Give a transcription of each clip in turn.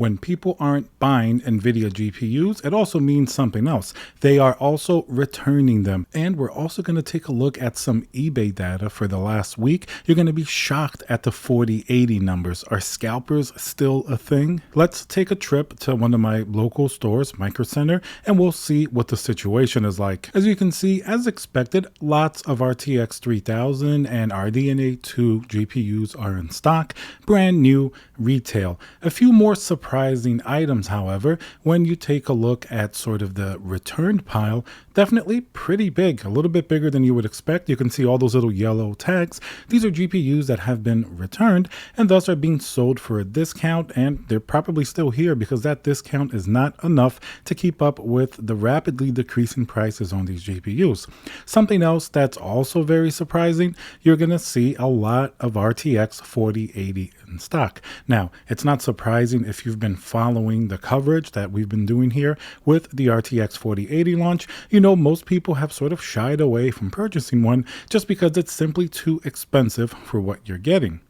When people aren't buying Nvidia GPUs, it also means something else. They are also returning them. And we're also going to take a look at some eBay data for the last week. You're going to be shocked at the 4080 numbers. Are scalpers still a thing? Let's take a trip to one of my local stores, Micro Center, and we'll see what the situation is like. As you can see, as expected, lots of RTX 3000 and RDNA 2 GPUs are in stock, brand new, retail. A few more surprising items, however, when you take a look at sort of the returned pile, definitely pretty big, a little bit bigger than you would expect. You can see all those little yellow tags. These are GPUs that have been returned and thus are being sold for a discount, and they're probably still here because that discount is not enough to keep up with the rapidly decreasing prices on these GPUs. Something else that's also very surprising, you're going to see a lot of RTX 4080 in stock. Now, it's not surprising if you've been following the coverage that we've been doing here with the RTX 4080 launch. You know, most people have sort of shied away from purchasing one just because it's simply too expensive for what you're getting.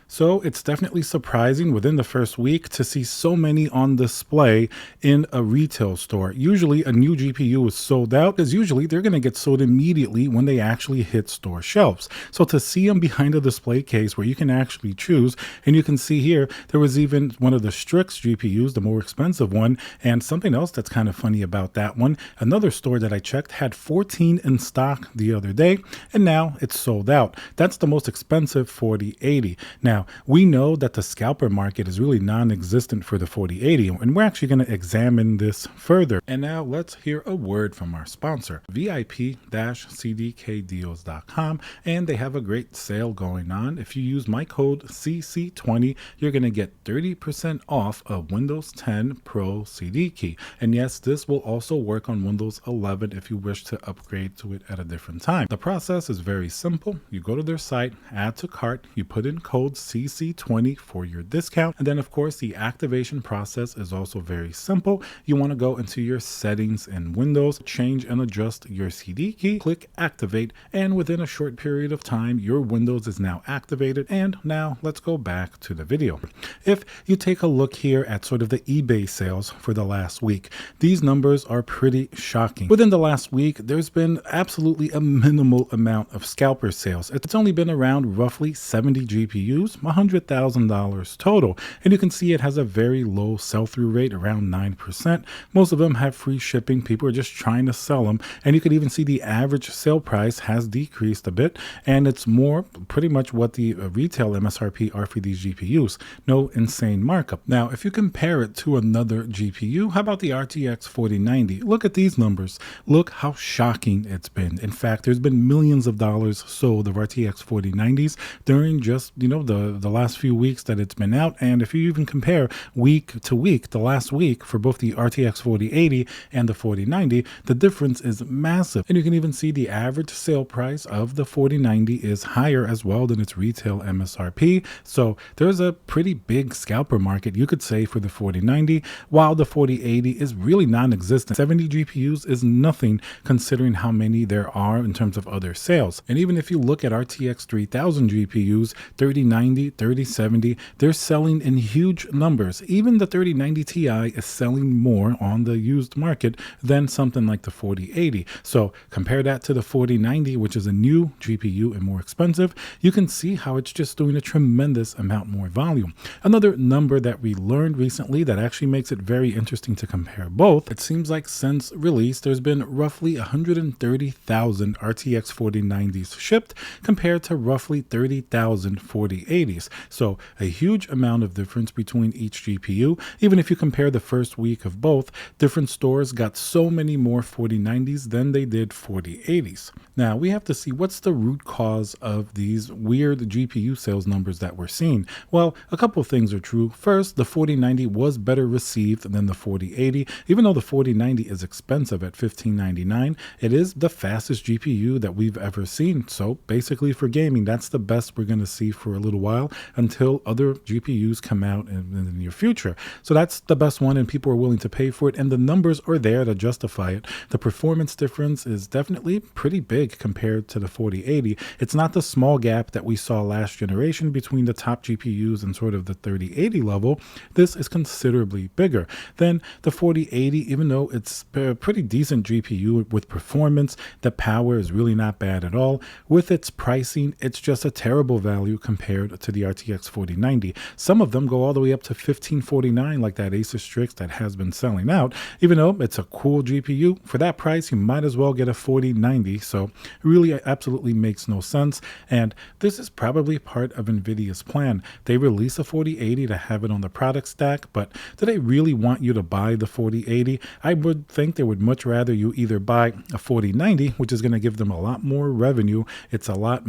So it's definitely surprising within the first week to see so many on display in a retail store. Usually a new GPU is sold out because usually they're going to get sold immediately when they actually hit store shelves. So to see them behind a display case where you can actually choose, and you can see here, there was even one of the Strix GPUs, the more expensive one, and something else that's kind of funny about that one. Another store that I checked had 14 in stock the other day, and now it's sold out. That's the most expensive 4080. Now, we know that the scalper market is really non-existent for the 4080, and we're actually going to examine this further. And now let's hear a word from our sponsor, VIP-CDKdeals.com, and they have a great sale going on. If you use my code CC20, you're going to get 30% off a Windows 10 Pro CD key. And yes, this will also work on Windows 11 if you wish to upgrade to it at a different time. The process is very simple. You go to their site, add to cart, you put in code CC20 for your discount. And then of course the activation process is also very simple. You want to go into your settings in Windows, change and adjust your CD key, click activate, and within a short period of time your Windows is now activated. And now let's go back to the video. If you take a look here at sort of the eBay sales for the last week, these numbers are pretty shocking. Within the last week, there's been absolutely a minimal amount of scalper sales. It's only been around roughly 70 GPUs, $100,000 total. And you can see it has a very low sell-through rate, around 9%. Most of them have free shipping. People are just trying to sell them. And you could even see the average sale price has decreased a bit. And it's more pretty much what the retail MSRP are for these GPUs. No insane markup. Now, if you compare it to another GPU, how about the RTX 4090? Look at these numbers. Look how shocking it's been. In fact, there's been millions of dollars sold of RTX 4090s during just, the last few weeks that it's been out. And if you even compare week to week, the last week for both the RTX 4080 and the 4090, the difference is massive. And you can even see the average sale price of the 4090 is higher as well than its retail MSRP. So there's a pretty big scalper market, you could say, for the 4090, while the 4080 is really non-existent. 70 GPUs is nothing considering how many there are in terms of other sales. And even if you look at RTX 3000 GPUs, 3090, 3070, they're selling in huge numbers. Even the 3090 Ti is selling more on the used market than something like the 4080. So compare that to the 4090, which is a new GPU and more expensive. You can see how it's just doing a tremendous amount more volume. Another number that we learned recently that actually makes it very interesting to compare both, it seems like since release, there's been roughly 130,000 RTX 4090s shipped compared to roughly 30,000 4080s. So a huge amount of difference between each GPU. Even if you compare the first week of both, different stores got so many more 4090s than they did 4080s. Now we have to see what's the root cause of these weird GPU sales numbers that we're seeing. Well, a couple of things are true. First, the 4090 was better received than the 4080. Even though the 4090 is expensive at $1,599, it is the fastest GPU that we've ever seen. So basically for gaming, that's the best we're going to see for a little while. while until other GPUs come out in the near future. So that's the best one, and people are willing to pay for it, and the numbers are there to justify it. The performance difference is definitely pretty big compared to the 4080. It's not the small gap that we saw last generation between the top GPUs and sort of the 3080 level. This is considerably bigger than the 4080, even though it's a pretty decent GPU with performance. The power is really not bad at all. With its pricing, it's just a terrible value compared to the RTX 4090. Some of them go all the way up to $1549, like that Asus Strix that has been selling out. Even though it's a cool GPU, for that price, you might as well get a 4090. So it really absolutely makes no sense. And this is probably part of Nvidia's plan. They release a 4080 to have it on the product stack, but do they really want you to buy the 4080? I would think they would much rather you either buy a 4090, which is going to give them a lot more revenue. It's a lot,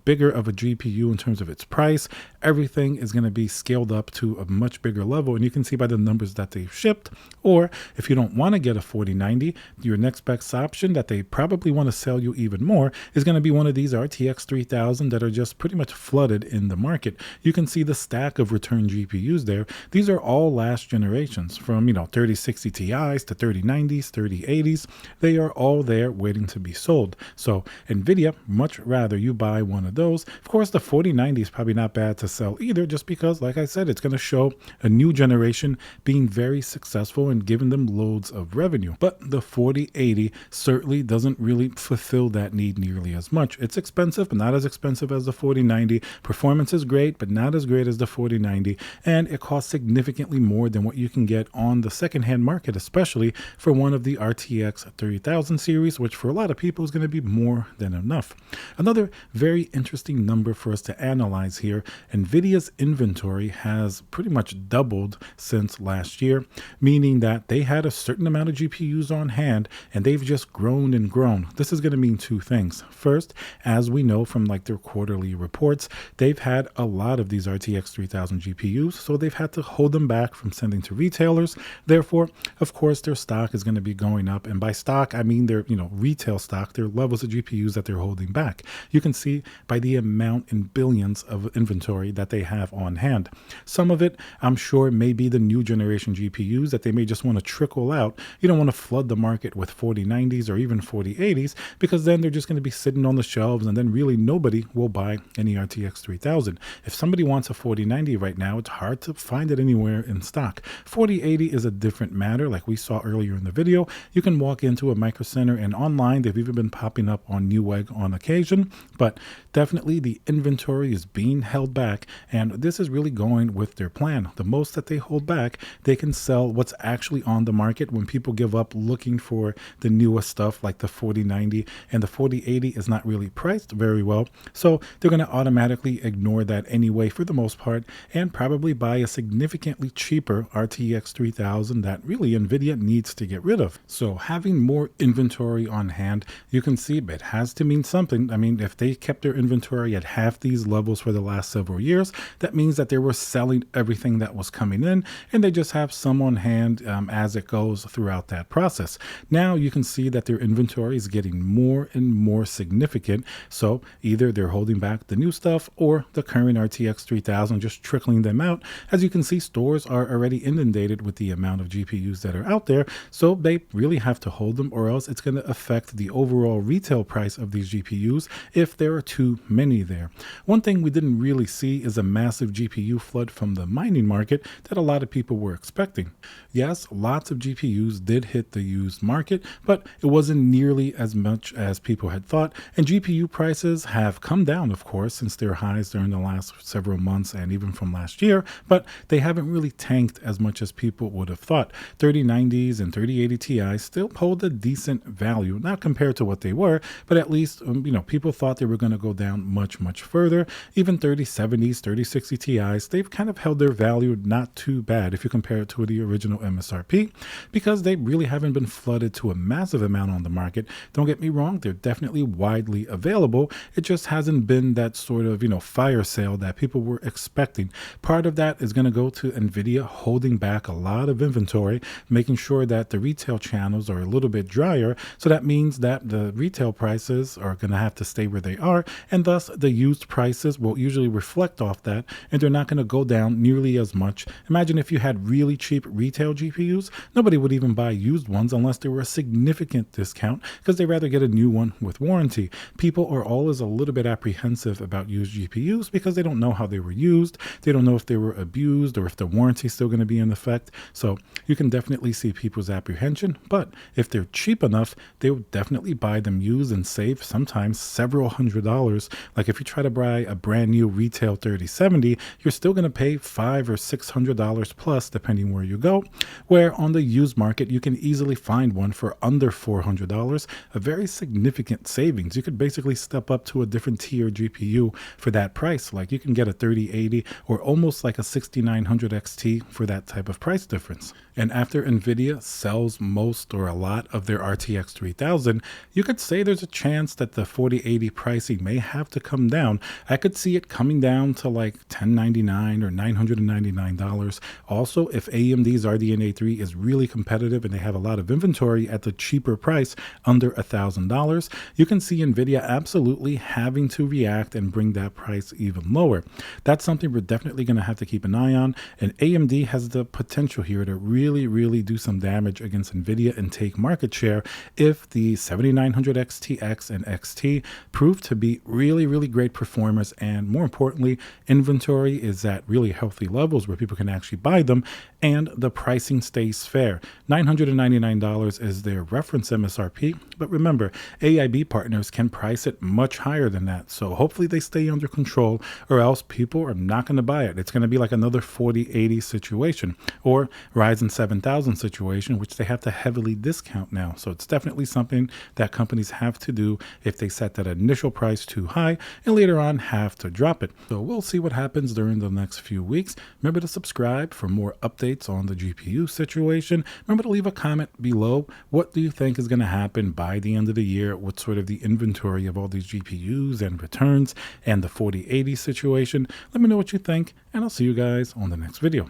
bigger of a GPU in terms of its price. Everything is going to be scaled up to a much bigger level, and you can see by the numbers that they've shipped. Or if you don't want to get a 4090, your next best option that they probably want to sell you even more is going to be one of these RTX 3000 that are just pretty much flooded in the market. You can see the stack of return GPUs there. These are all last generations from 3060 Ti's to 3090s, 3080s. They are all there waiting to be sold. So Nvidia much rather you buy one of those. Of course, the 4090 is probably not bad to sell either, just because, like I said, it's going to show a new generation being very successful and giving them loads of revenue. But the 4080 certainly doesn't really fulfill that need nearly as much. It's expensive, but not as expensive as the 4090. Performance is great, but not as great as the 4090. And it costs significantly more than what you can get on the secondhand market, especially for one of the RTX 3000 series, which for a lot of people is going to be more than enough. Another very interesting number for us to analyze here: Nvidia's inventory has pretty much doubled since last year, meaning that they had a certain amount of GPUs on hand and they've just grown and grown. This is going to mean two things. First, as we know from like their quarterly reports, they've had a lot of these RTX 3000 GPUs, so they've had to hold them back from sending to retailers. Therefore, of course, their stock is going to be going up, and by stock I mean their retail stock, their levels of GPUs that they're holding back. You can see by the amount in billions of inventory that they have on hand. Some of it, I'm sure, may be the new generation GPUs that they may just want to trickle out. You don't want to flood the market with 4090s or even 4080s, because then they're just going to be sitting on the shelves and then really nobody will buy any RTX 3000. If somebody wants a 4090 right now, it's hard to find it anywhere in stock. 4080 is a different matter. Like we saw earlier in the video, you can walk into a Micro Center and online they've even been popping up on Newegg on occasion, but definitely the inventory is being held back, and this is really going with their plan. The most that they hold back, they can sell what's actually on the market when people give up looking for the newest stuff like the 4090, and the 4080 is not really priced very well, so they're going to automatically ignore that anyway for the most part and probably buy a significantly cheaper RTX 3000 that really Nvidia needs to get rid of. So having more inventory on hand, you can see it has to mean something. I mean, if they kept their inventory at half these levels for the last several years, that means that they were selling everything that was coming in, and they just have some on hand as it goes throughout that process. Now you can see that their inventory is getting more and more significant, so either they're holding back the new stuff or the current RTX 3000, just trickling them out. As you can see, stores are already inundated with the amount of GPUs that are out there, so they really have to hold them, or else it's going to affect the overall retail price of these GPUs if there are too many there. One thing we didn't really see is a massive GPU flood from the mining market that a lot of people were expecting. Yes, lots of GPUs did hit the used market, but it wasn't nearly as much as people had thought, and GPU prices have come down, of course, since their highs during the last several months and even from last year, but they haven't really tanked as much as people would have thought. 3090s and 3080 Ti still hold a decent value, not compared to what they were, but at least people thought they were going to go down much further. Even 3070s, 3060 Ti's, they've kind of held their value not too bad if you compare it to the original MSRP, because they really haven't been flooded to a massive amount on the market. Don't get me wrong, they're definitely widely available. It just hasn't been that sort of fire sale that people were expecting. Part of that is going to go to Nvidia holding back a lot of inventory, making sure that the retail channels are a little bit drier. So that means that the retail prices are going to have to stay where they are, and thus the used prices will usually necessarily reflect off that, and they're not going to go down nearly as much. Imagine if you had really cheap retail GPUs, nobody would even buy used ones unless there were a significant discount because they'd rather get a new one with warranty. People are always a little bit apprehensive about used GPUs because they don't know how they were used. They don't know if they were abused or if the warranty is still going to be in effect. So you can definitely see people's apprehension, but if they're cheap enough, they will definitely buy them used and save sometimes several $100s. Like if you try to buy a brand new retail 3070, you're still going to pay $500 or $600 plus depending where you go, where on the used market you can easily find one for under $400, a very significant savings. You could basically step up to a different tier GPU for that price. Like you can get a 3080 or almost like a 6900 XT for that type of price difference. And after Nvidia sells most or a lot of their RTX 3000, you could say there's a chance that the 4080 pricing may have to come down. I could see it coming down to like $1099 or $999. Also, if AMD's RDNA 3 is really competitive and they have a lot of inventory at the cheaper price under $1,000, you can see Nvidia absolutely having to react and bring that price even lower. That's something we're definitely going to have to keep an eye on, and AMD has the potential here to really do some damage against Nvidia and take market share if the 7900 XTX and XT prove to be really great performers, and more importantly, inventory is at really healthy levels where people can actually buy them and the pricing stays fair. $999 is their reference MSRP, but remember, AIB partners can price it much higher than that, so hopefully they stay under control, or else people are not going to buy it. It's going to be like another 4080 situation or Ryzen 7000 situation, which they have to heavily discount now. So it's definitely something that companies have to do if they set that initial price too high and later on have to drop it. So we'll see what happens during the next few weeks. Remember to subscribe for more updates on the GPU situation. Remember to leave a comment below. What do you think is going to happen by the end of the year? What's sort of the inventory of all these GPUs and returns and the 4080 situation? Let me know what you think, and I'll see you guys on the next video.